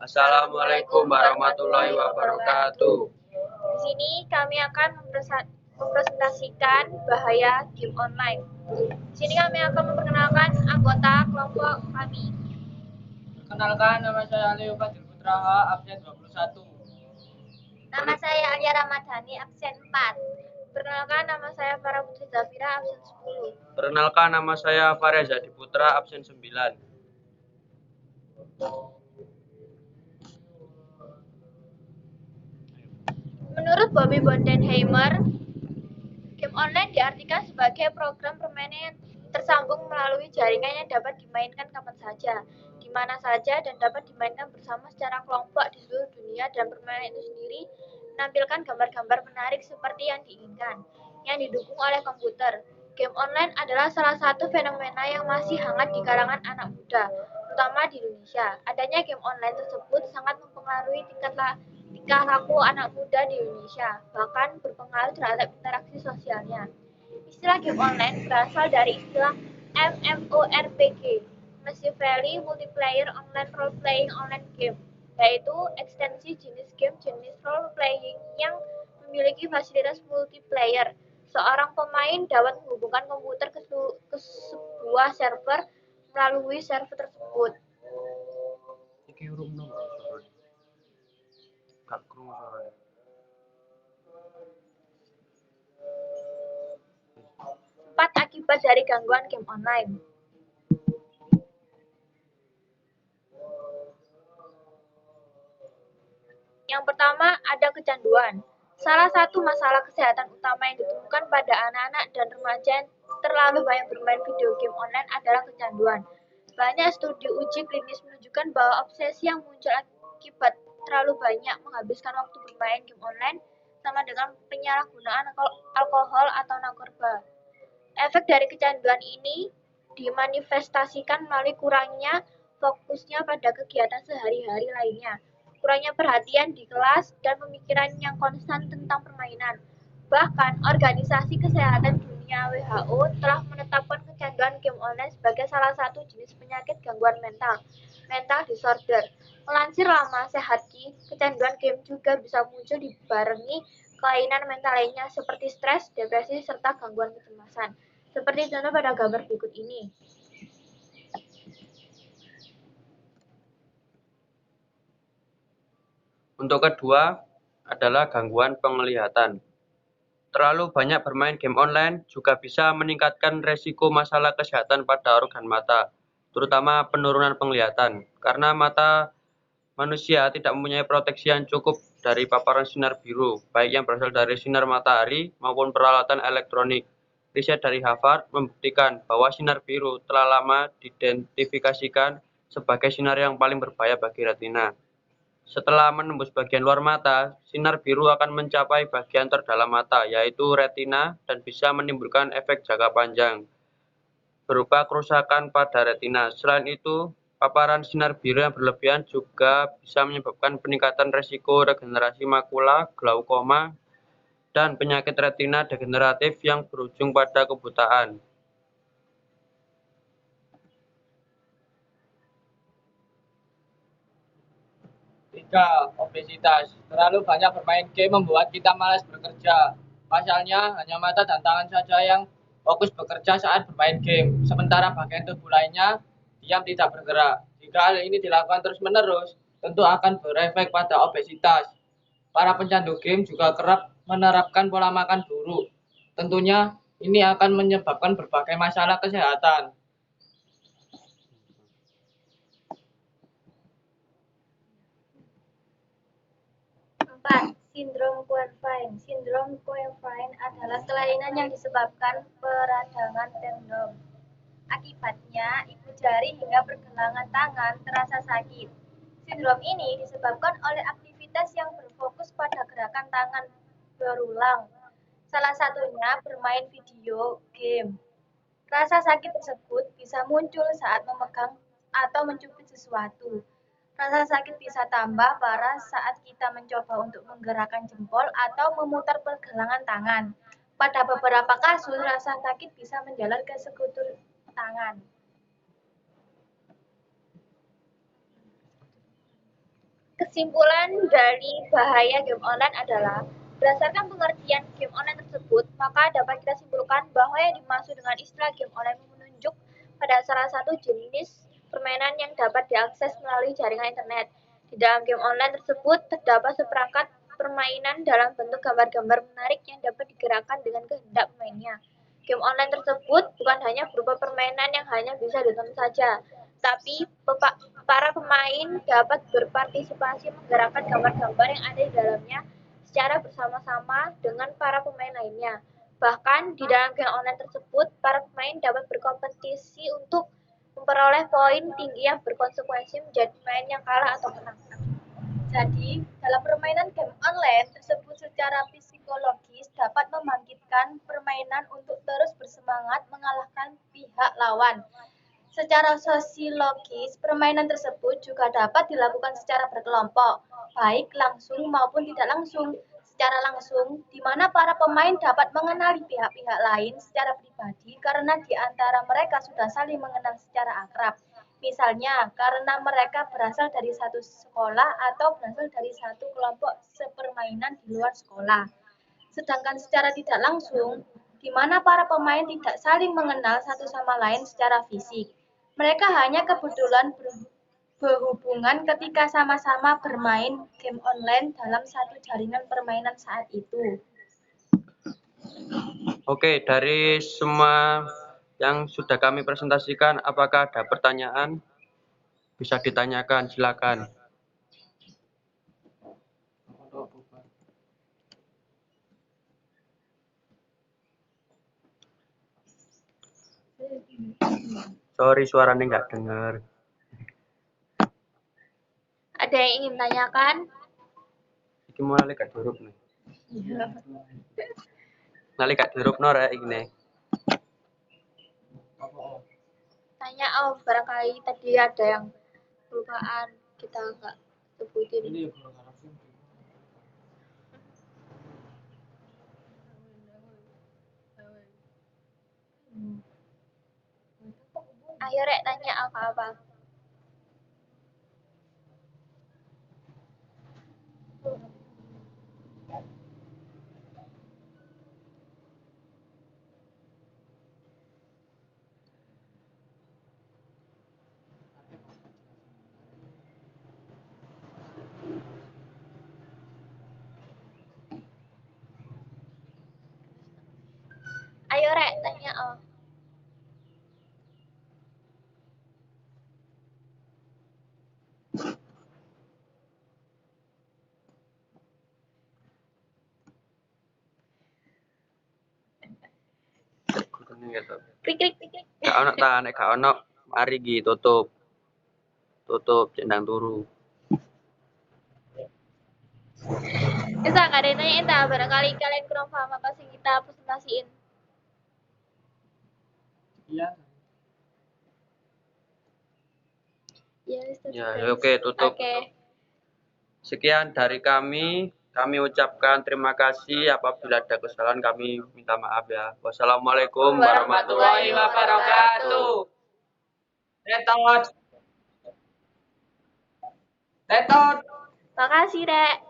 Assalamualaikum warahmatullahi wabarakatuh. Di sini kami akan mempresentasikan bahaya game online. Di sini kami akan memperkenalkan anggota kelompok kami. Perkenalkan, nama saya Leo Fadil Putraha, absen 21. Nama saya Alia Ramadhani, absen 4. Perkenalkan, nama saya Farah Putri Zafira, absen 10. Perkenalkan, nama saya Faria Zadi Putra, absen 9. Menurut Bobby Bondenheimer, game online diartikan sebagai program permainan yang tersambung melalui jaringan yang dapat dimainkan kapan saja, di mana saja, dan dapat dimainkan bersama secara kelompok di seluruh dunia, dan permainan itu sendiri menampilkan gambar-gambar menarik seperti yang diinginkan, yang didukung oleh komputer. Game online adalah salah satu fenomena yang masih hangat di kalangan anak muda, terutama di Indonesia. Adanya game online tersebut sangat mempengaruhi tingkah laku anak muda di Indonesia, bahkan berpengaruh terhadap interaksi sosialnya. Istilah game online berasal dari istilah MMORPG, Massively Multiplayer Online Role-Playing Online Game, yaitu ekstensi jenis role-playing yang memiliki fasilitas multiplayer. Seorang pemain dapat menghubungkan komputer ke sebuah server melalui server tersebut. Empat akibat dari gangguan game online. Yang pertama, ada kecanduan. Salah satu masalah kesehatan utama yang ditemukan pada anak-anak dan remaja yang terlalu banyak bermain video game online adalah kecanduan. Banyak studi uji klinis menunjukkan bahwa obsesi yang muncul akibat terlalu banyak menghabiskan waktu bermain game online sama dengan penyalahgunaan alkohol atau narkoba. Efek dari kecanduan ini dimanifestasikan melalui kurangnya fokusnya pada kegiatan sehari-hari lainnya, kurangnya perhatian di kelas, dan pemikiran yang konstan tentang permainan. Bahkan, Organisasi Kesehatan Dunia (WHO) telah menetapkan kecanduan game online sebagai salah satu jenis penyakit gangguan mental disorder. Melansir Lama Sehatki, kecanduan game juga bisa muncul dibarengi kelainan mental lainnya seperti stres, depresi, serta gangguan kecemasan. Seperti contoh pada gambar berikut ini. Untuk kedua adalah gangguan penglihatan. Terlalu banyak bermain game online juga bisa meningkatkan resiko masalah kesehatan pada organ mata, terutama penurunan penglihatan, karena mata manusia tidak mempunyai proteksi yang cukup dari paparan sinar biru, baik yang berasal dari sinar matahari maupun peralatan elektronik. Riset dari Harvard membuktikan bahwa sinar biru telah lama diidentifikasikan sebagai sinar yang paling berbahaya bagi retina. Setelah menembus bagian luar mata, sinar biru akan mencapai bagian terdalam mata, yaitu retina, dan bisa menimbulkan efek jangka panjang berupa kerusakan pada retina. Selain itu, paparan sinar biru yang berlebihan juga bisa menyebabkan peningkatan risiko regenerasi makula, glaukoma, dan penyakit retina degeneratif yang berujung pada kebutaan. Tiga, obesitas. Terlalu banyak bermain game membuat kita malas bekerja. Pasalnya, hanya mata dan tangan saja yang fokus bekerja saat bermain game, sementara bagian tubuh lainnya diam tidak bergerak. Jika hal ini dilakukan terus-menerus, tentu akan berefek pada obesitas. Para pencandu game juga kerap menerapkan pola makan buruk. Tentunya ini akan menyebabkan berbagai masalah kesehatan. 4. Sindrom Coenfine. Sindrom Coenfine adalah kelainan yang disebabkan peradangan tendon. Akibatnya, ibu jari hingga pergelangan tangan terasa sakit. Sindrom ini disebabkan oleh aktivitas yang berfokus pada gerakan tangan berulang, salah satunya bermain video game. Rasa sakit tersebut bisa muncul saat memegang atau mencubit sesuatu. Rasa sakit bisa tambah parah saat kita mencoba untuk menggerakkan jempol atau memutar pergelangan tangan. Pada beberapa kasus, rasa sakit bisa menjalar ke sekutur tangan. Kesimpulan dari bahaya game online adalah, berdasarkan pengertian game online tersebut, maka dapat kita simpulkan bahwa yang dimaksud dengan istilah game online menunjuk pada salah satu jenis permainan yang dapat diakses melalui jaringan internet. Di dalam game online tersebut terdapat seperangkat permainan dalam bentuk gambar-gambar menarik yang dapat digerakkan dengan kehendak pemainnya. Game online tersebut bukan hanya berupa permainan yang hanya bisa ditonton saja, tapi para pemain dapat berpartisipasi menggerakkan gambar-gambar yang ada di dalamnya secara bersama-sama dengan para pemain lainnya. Bahkan di dalam game online tersebut, para pemain dapat berkompetisi untuk memperoleh poin tinggi yang berkonsekuensi menjadi pemain yang kalah atau menang. Jadi, dalam permainan game online tersebut secara psikologis dapat membangkitkan permainan untuk terus bersemangat mengalahkan pihak lawan. Secara sosiologis, permainan tersebut juga dapat dilakukan secara berkelompok, baik langsung maupun tidak langsung. Secara langsung, di mana para pemain dapat mengenali pihak-pihak lain secara pribadi karena di antara mereka sudah saling mengenal secara akrab. Misalnya, karena mereka berasal dari satu sekolah atau berasal dari satu kelompok sepermainan di luar sekolah. Sedangkan secara tidak langsung, di mana para pemain tidak saling mengenal satu sama lain secara fisik. Mereka hanya kebetulan berhubungan ketika sama-sama bermain game online dalam satu jaringan permainan saat itu. Oke, dari semua yang sudah kami presentasikan, apakah ada pertanyaan? Bisa ditanyakan, silakan. Sorry, suaranya nggak dengar. Ada yang ingin tanyakan? Iki mau lali gak dirup nih. Lali gak dirup nora ini. Tanya, oh barangkali tadi ada yang kelupaan kita nggak sebutin. Ayo Rek, tanya apa-apa. Ayo Rek, tanya oh. Klik klik klik. Gak ono ta, nek gak ono mari iki tutup. Tutup cendang turu. Bisa nggak ada yang nanya entah, barangkali kalian kurang paham apa sih kita presentasiin. Iya. Ya, oke, tutup. Oke. Sekian dari kami. Kami ucapkan terima kasih. Apabila ada kesalahan kami minta maaf ya. Wassalamualaikum warahmatullahi wabarakatuh. Tetot. Makasih, Rek.